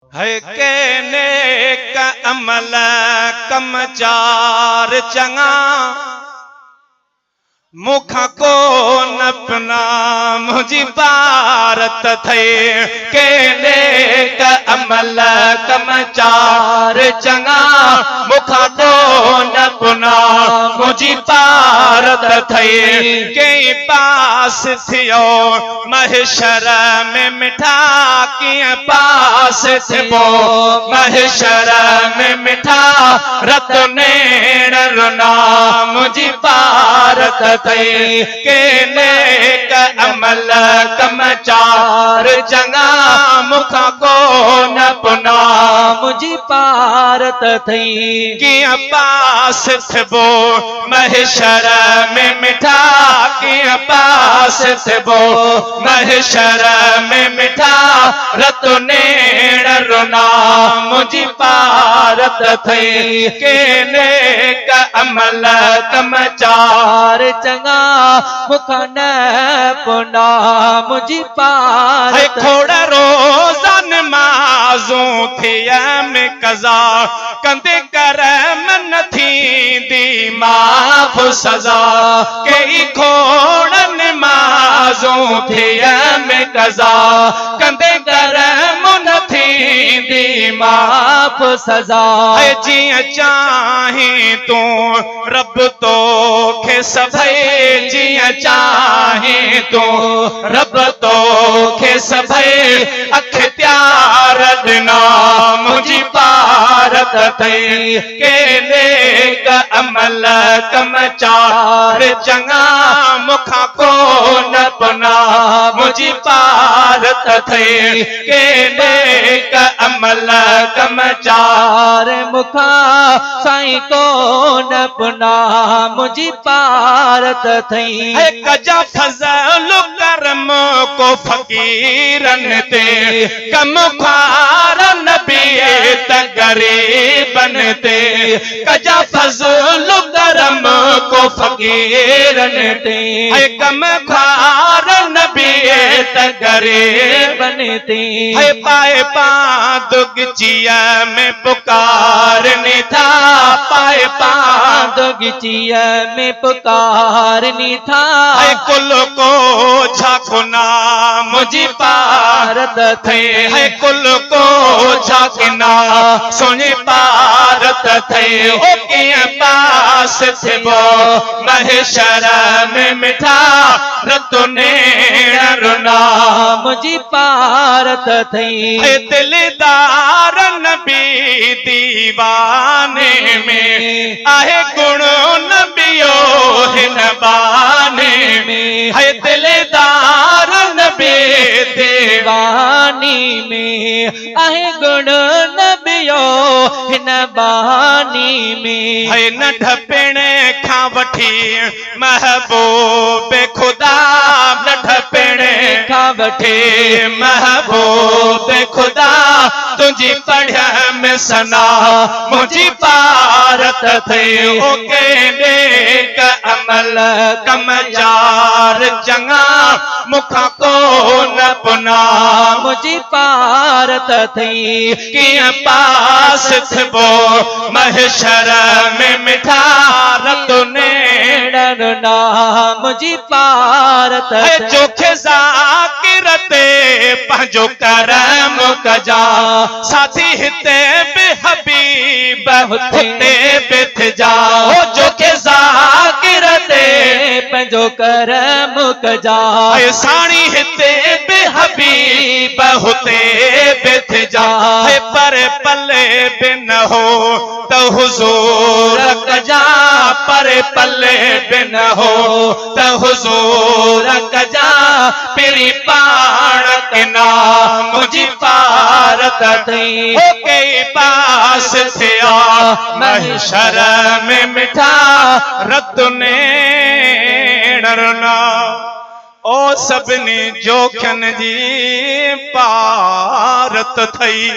है के नेक अमल कम चार चंगा मुख को नपना मुझी भारत थे के नेक अमल कम चार चंगा मुख को नपना मुझी भारत थे के पास थियो महशर में मिठा के पास थियो महशर में मिठा रत्ने रुना मुझी भारत के नेक अमल कम चार चंगा मुख को न पुना मुझी भारत थी कि पास थबो महशर में मिठा कि पास थबो महशर में मिठा रत्ने रुना मुझी भारत थी के नेक अमल कम चार चंगा मुख न पुना मुझी पार खोड़ा रोजा नमाज़ों थिया में कज़ा कंदे करम न थी दी माफ सज़ा कई खोड़ा नमाज़ों थिया में कज़ा कंदे करम न थी दी माफ सज़ा जिया चाहे तू रब तो खे सभई जिया चाहे तू रब तो खे सभई अख्तियार दिना मुझी भारत थे के नेक अमल कम चार चंगा मुख को न पुना मुझी भारत थे के नेक अमल कम चार मुखा साईं को न पुना मुझी भारत थी कजा फजल करम को फकीरन ते कम खार नबी त गरीबन ते कजा फजल करम को फकीरन ते कम खार नबी त गरीबन ते पाए पादुग जिया में पुकारने था पाए पादुग जिया में पुकारनी था कुल को झाकुना मुझी भारत थे कुल को झाकना सुनी भारत थे ओ के पास थे वो महशर में मिठा रत्ने रुना मुझी भारत थी दिलदार नबी दीवाने में आहे गुण नबियो हिन बाने में है दिलदार नबी दीवानी में आहे गुण नबियो हिन बानी में है न ढपिणे खां वठी महबूब खुदा न ढपिणे खां वठी महबूब खुदा तुझी पढ़िया में सना मुझी भारत थे ओ के नेक अमल कम चार चंगा मुख को न पुना मुझी भारत थी कि पास थबो महशर में मिठा रत्ने रुना मुझी भारत चोखे ज़ाकिरते पंहिंजो करम कजा साथी हिते बि हबीब हुते बि थिजा हो जो के ज़ाकिरते पंहिंजो करम कजा साणी हिते बि हबीब हुते बि थिजा पर पले बि न हो त हुज़ूर कजा पर पले बि न हो त हुज़ूर कजा पिरी पाण के नाम मुझी भारत थी हो के पास थिया महशर में मिठा रत्ने रुना ओ सभिनी जोखन जी भारत थई।